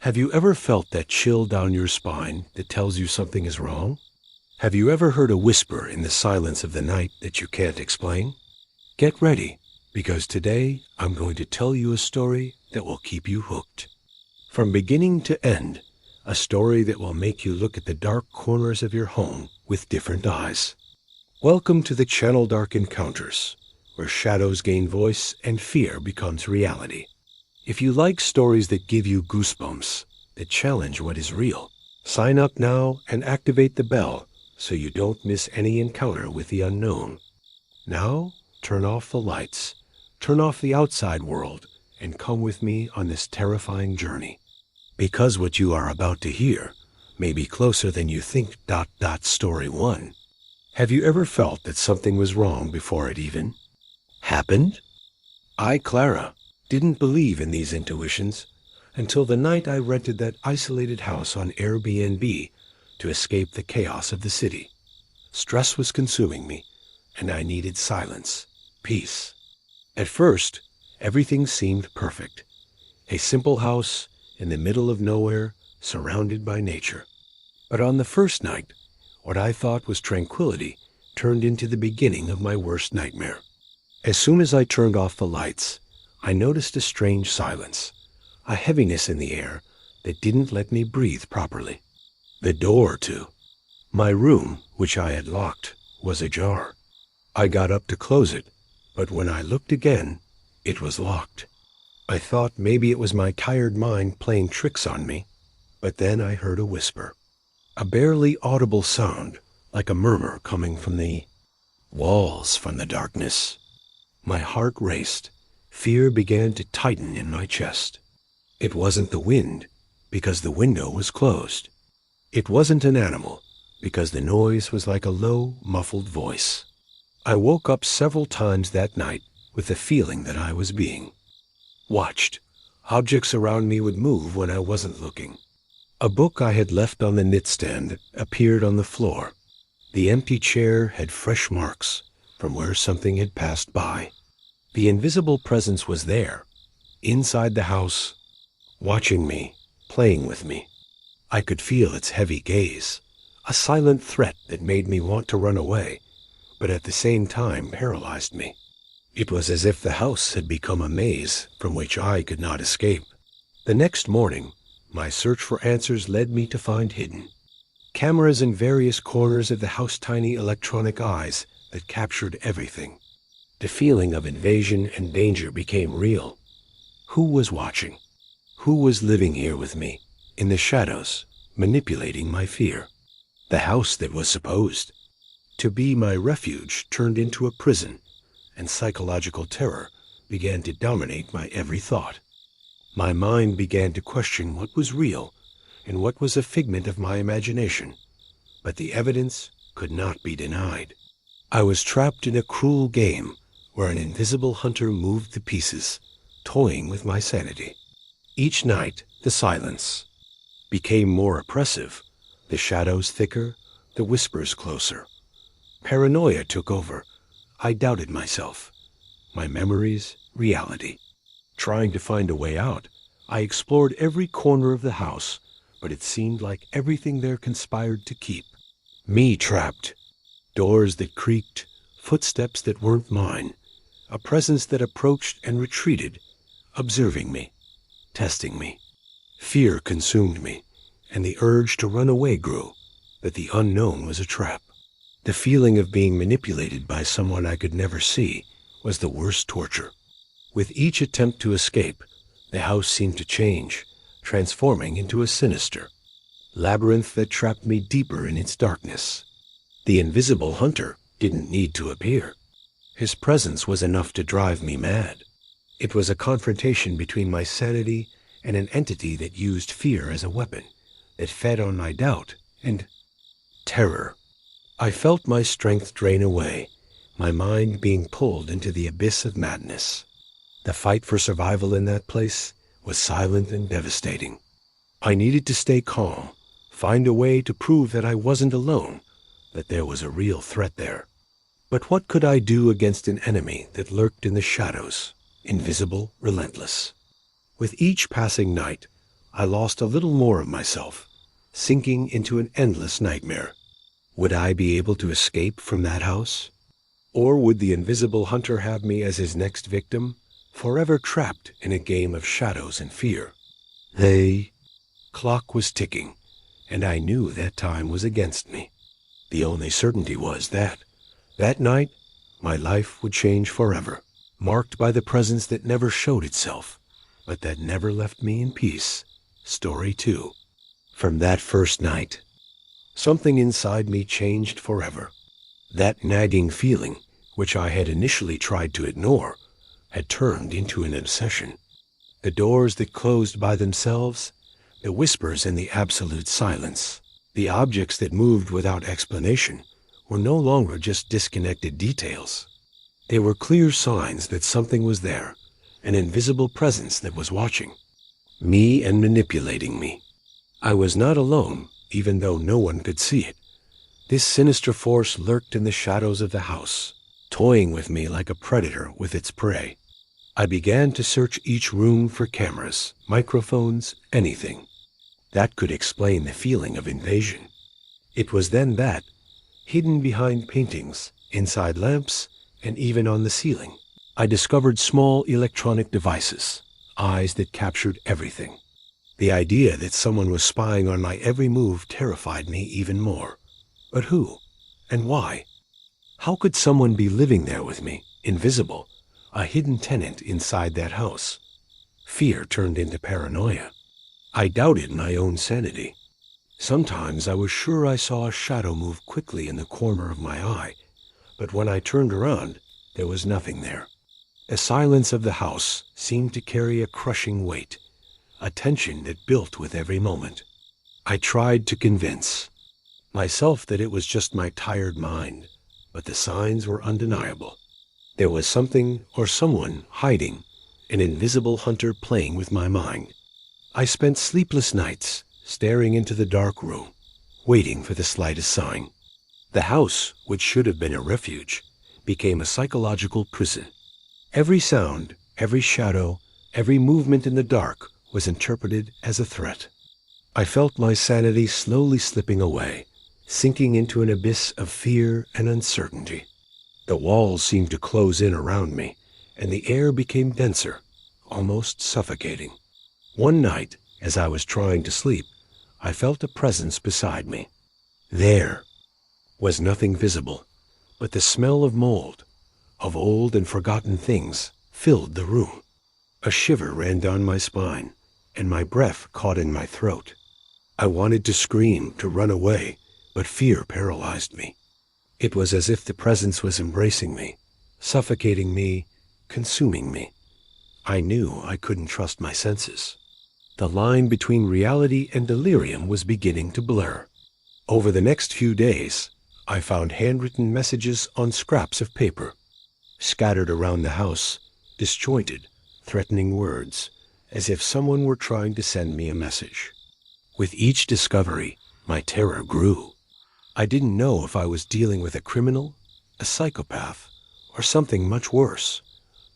Have you ever felt that chill down your spine that tells you something is wrong? Have you ever heard a whisper in the silence of the night that you can't explain? Get ready, because today I'm going to tell you a story that will keep you hooked. From beginning to end, a story that will make you look at the dark corners of your home with different eyes. Welcome to the Channel Dark Encounters, where shadows gain voice and fear becomes reality. If you like stories that give you goosebumps, that challenge what is real, sign up now and activate the bell so you don't miss any encounter with the unknown. Now, turn off the lights, turn off the outside world, and come with me on this terrifying journey. Because what you are about to hear may be closer than you think. Story 1. Have you ever felt that something was wrong before it even happened? I, Clara, didn't believe in these intuitions until the night I rented that isolated house on Airbnb to escape the chaos of the city. Stress was consuming me, and I needed silence, peace. At first, everything seemed perfect. A simple house in the middle of nowhere, surrounded by nature. But on the first night, what I thought was tranquility turned into the beginning of my worst nightmare. As soon as I turned off the lights, I noticed a strange silence, a heaviness in the air that didn't let me breathe properly. The door to my room, which I had locked, was ajar. I got up to close it, but when I looked again, it was locked. I thought maybe it was my tired mind playing tricks on me, but then I heard a whisper, a barely audible sound, like a murmur coming from the walls from the darkness. My heart raced. Fear began to tighten in my chest. It wasn't the wind, because the window was closed. It wasn't an animal, because the noise was like a low, muffled voice. I woke up several times that night with the feeling that I was being watched. Objects around me would move when I wasn't looking. A book I had left on the nightstand appeared on the floor. The empty chair had fresh marks from where something had passed by. The invisible presence was there, inside the house, watching me, playing with me. I could feel its heavy gaze, a silent threat that made me want to run away, but at the same time paralyzed me. It was as if the house had become a maze from which I could not escape. The next morning, my search for answers led me to find hidden cameras in various corners of the house, tiny electronic eyes that captured everything. The feeling of invasion and danger became real. Who was watching? Who was living here with me, in the shadows, manipulating my fear? The house that was supposed to be my refuge turned into a prison, and psychological terror began to dominate my every thought. My mind began to question what was real and what was a figment of my imagination, but the evidence could not be denied. I was trapped in a cruel game where an invisible hunter moved the pieces, toying with my sanity. Each night, the silence became more oppressive, the shadows thicker, the whispers closer. Paranoia took over. I doubted myself, my memories, reality. Trying to find a way out, I explored every corner of the house, but it seemed like everything there conspired to keep me trapped. Doors that creaked, footsteps that weren't mine, a presence that approached and retreated, observing me, testing me. Fear consumed me, and the urge to run away grew, that the unknown was a trap. The feeling of being manipulated by someone I could never see was the worst torture. With each attempt to escape, the house seemed to change, transforming into a sinister labyrinth that trapped me deeper in its darkness. The invisible hunter didn't need to appear. His presence was enough to drive me mad. It was a confrontation between my sanity and an entity that used fear as a weapon, that fed on my doubt and terror. I felt my strength drain away, my mind being pulled into the abyss of madness. The fight for survival in that place was silent and devastating. I needed to stay calm, find a way to prove that I wasn't alone, that there was a real threat there. But what could I do against an enemy that lurked in the shadows, invisible, relentless? With each passing night, I lost a little more of myself, sinking into an endless nightmare. Would I be able to escape from that house? Or would the invisible hunter have me as his next victim, forever trapped in a game of shadows and fear? The clock was ticking, and I knew that time was against me. The only certainty was that night, my life would change forever, marked by the presence that never showed itself, but that never left me in peace. Story 2. From that first night, something inside me changed forever. That nagging feeling, which I had initially tried to ignore, had turned into an obsession. The doors that closed by themselves, the whispers in the absolute silence, the objects that moved without explanation were no longer just disconnected details. They were clear signs that something was there, an invisible presence that was watching me and manipulating me. I was not alone, even though no one could see it. This sinister force lurked in the shadows of the house, toying with me like a predator with its prey. I began to search each room for cameras, microphones, anything that could explain the feeling of invasion. It was then that, hidden behind paintings, inside lamps, and even on the ceiling, I discovered small electronic devices, eyes that captured everything. The idea that someone was spying on my every move terrified me even more. But who? And why? How could someone be living there with me, invisible, a hidden tenant inside that house? Fear turned into paranoia. I doubted my own sanity. Sometimes I was sure I saw a shadow move quickly in the corner of my eye, but when I turned around, there was nothing there. The silence of the house seemed to carry a crushing weight, a tension that built with every moment. I tried to convince myself that it was just my tired mind, but the signs were undeniable. There was something or someone hiding, an invisible hunter playing with my mind. I spent sleepless nights staring into the dark room, waiting for the slightest sign. The house, which should have been a refuge, became a psychological prison. Every sound, every shadow, every movement in the dark was interpreted as a threat. I felt my sanity slowly slipping away, sinking into an abyss of fear and uncertainty. The walls seemed to close in around me, and the air became denser, almost suffocating. One night, as I was trying to sleep, I felt a presence beside me. There was nothing visible, but the smell of mold, of old and forgotten things, filled the room. A shiver ran down my spine, and my breath caught in my throat. I wanted to scream, to run away, but fear paralyzed me. It was as if the presence was embracing me, suffocating me, consuming me. I knew I couldn't trust my senses. The line between reality and delirium was beginning to blur. Over the next few days, I found handwritten messages on scraps of paper, scattered around the house, disjointed, threatening words, as if someone were trying to send me a message. With each discovery, my terror grew. I didn't know if I was dealing with a criminal, a psychopath, or something much worse,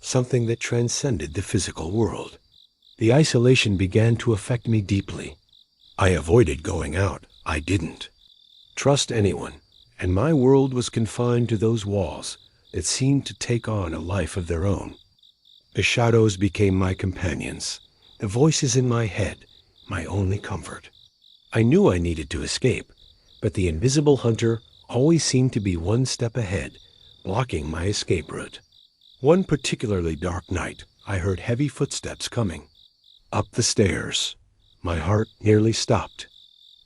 something that transcended the physical world. The isolation began to affect me deeply. I avoided going out. I didn't trust anyone, and my world was confined to those walls that seemed to take on a life of their own. The shadows became my companions, the voices in my head, my only comfort. I knew I needed to escape, but the invisible hunter always seemed to be one step ahead, blocking my escape route. One particularly dark night, I heard heavy footsteps coming. Up the stairs. My heart nearly stopped.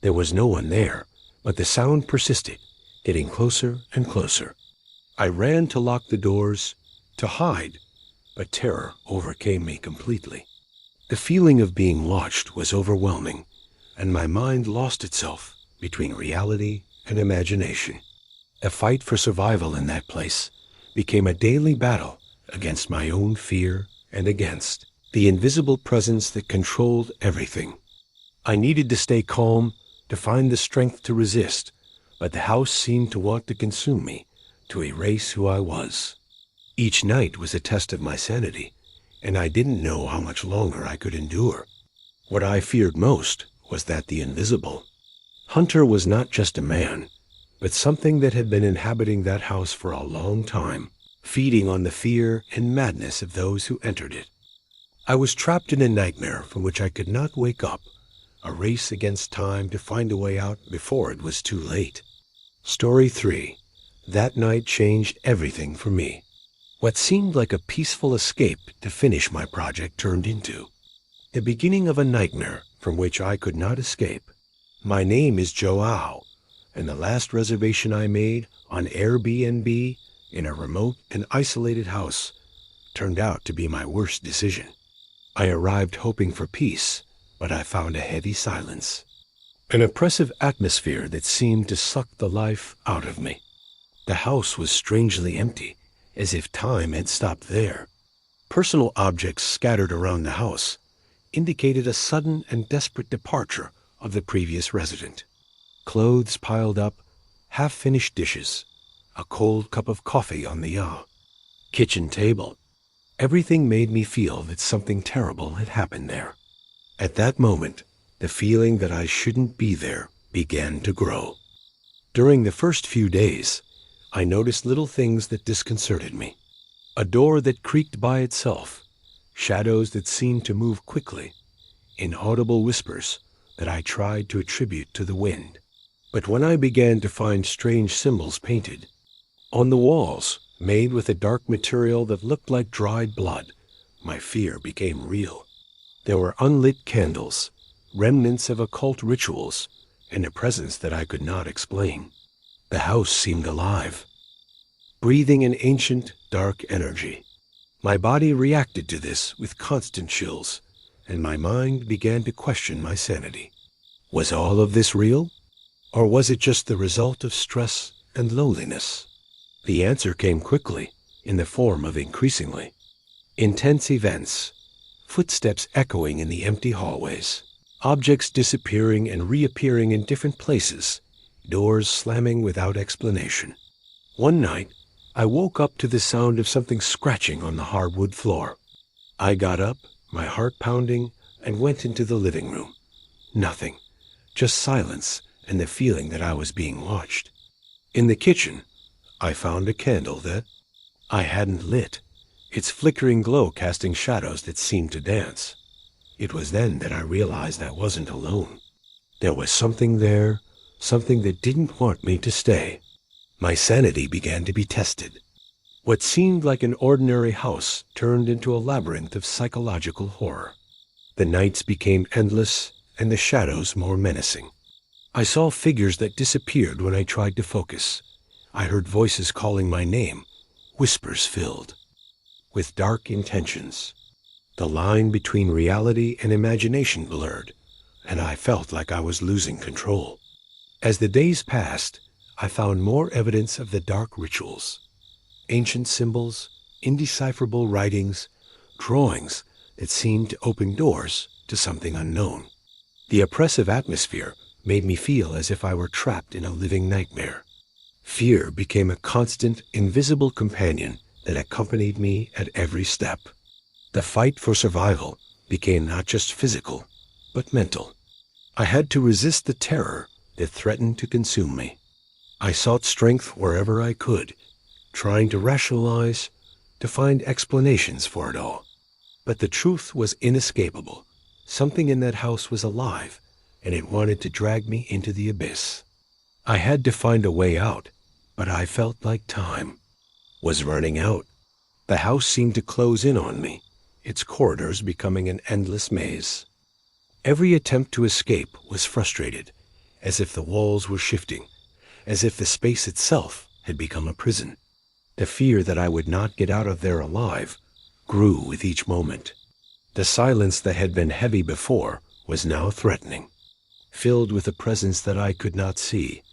There was no one there, but the sound persisted, getting closer and closer. I ran to lock the doors, to hide, but terror overcame me completely. The feeling of being watched was overwhelming, and my mind lost itself between reality and imagination. A fight for survival in that place became a daily battle against my own fear and against the invisible presence that controlled everything. I needed to stay calm, to find the strength to resist, but the house seemed to want to consume me, to erase who I was. Each night was a test of my sanity, and I didn't know how much longer I could endure. What I feared most was that the invisible Hunter was not just a man, but something that had been inhabiting that house for a long time, feeding on the fear and madness of those who entered it. I was trapped in a nightmare from which I could not wake up, a race against time to find a way out before it was too late. Story 3. That night changed everything for me. What seemed like a peaceful escape to finish my project turned into the beginning of a nightmare from which I could not escape. My name is Joao, and the last reservation I made on Airbnb in a remote and isolated house turned out to be my worst decision. I arrived hoping for peace, but I found a heavy silence, an oppressive atmosphere that seemed to suck the life out of me. The house was strangely empty, as if time had stopped there. Personal objects scattered around the house indicated a sudden and desperate departure of the previous resident. Clothes piled up, half-finished dishes, a cold cup of coffee on the kitchen table. Everything made me feel that something terrible had happened there. At that moment, the feeling that I shouldn't be there began to grow. During the first few days, I noticed little things that disconcerted me. A door that creaked by itself, shadows that seemed to move quickly, inaudible whispers that I tried to attribute to the wind. But when I began to find strange symbols painted on the walls, made with a dark material that looked like dried blood, my fear became real. There were unlit candles, remnants of occult rituals, and a presence that I could not explain. The house seemed alive, breathing an ancient, dark energy. My body reacted to this with constant chills, and my mind began to question my sanity. Was all of this real? Or was it just the result of stress and loneliness? The answer came quickly, in the form of increasingly intense events, footsteps echoing in the empty hallways, objects disappearing and reappearing in different places, doors slamming without explanation. One night, I woke up to the sound of something scratching on the hardwood floor. I got up, my heart pounding, and went into the living room. Nothing, just silence and the feeling that I was being watched. In the kitchen, I found a candle that I hadn't lit, its flickering glow casting shadows that seemed to dance. It was then that I realized I wasn't alone. There was something there, something that didn't want me to stay. My sanity began to be tested. What seemed like an ordinary house turned into a labyrinth of psychological horror. The nights became endless and the shadows more menacing. I saw figures that disappeared when I tried to focus. I heard voices calling my name, whispers filled with dark intentions. The line between reality and imagination blurred, and I felt like I was losing control. As the days passed, I found more evidence of the dark rituals. Ancient symbols, indecipherable writings, drawings that seemed to open doors to something unknown. The oppressive atmosphere made me feel as if I were trapped in a living nightmare. Fear became a constant, invisible companion that accompanied me at every step. The fight for survival became not just physical, but mental. I had to resist the terror that threatened to consume me. I sought strength wherever I could, trying to rationalize, to find explanations for it all. But the truth was inescapable. Something in that house was alive, and it wanted to drag me into the abyss. I had to find a way out, but I felt like time was running out. The house seemed to close in on me, its corridors becoming an endless maze. Every attempt to escape was frustrated, as if the walls were shifting, as if the space itself had become a prison. The fear that I would not get out of there alive grew with each moment. The silence that had been heavy before was now threatening, filled with a presence that I could not see,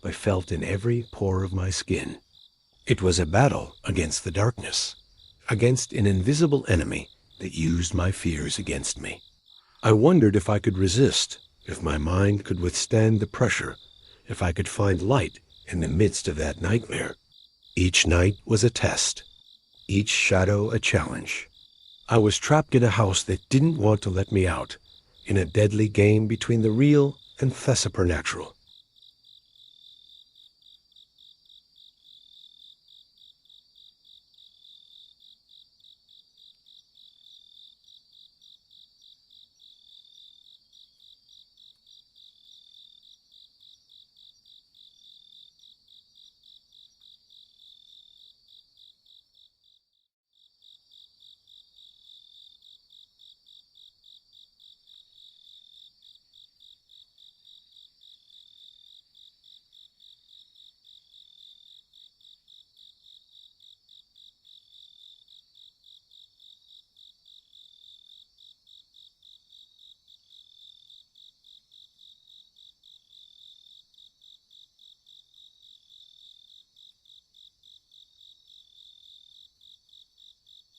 but felt in every pore of my skin. It was a battle against the darkness, against an invisible enemy that used my fears against me. I wondered if I could resist, if my mind could withstand the pressure, if I could find light in the midst of that nightmare. Each night was a test, each shadow a challenge. I was trapped in a house that didn't want to let me out, in a deadly game between the real and the supernatural.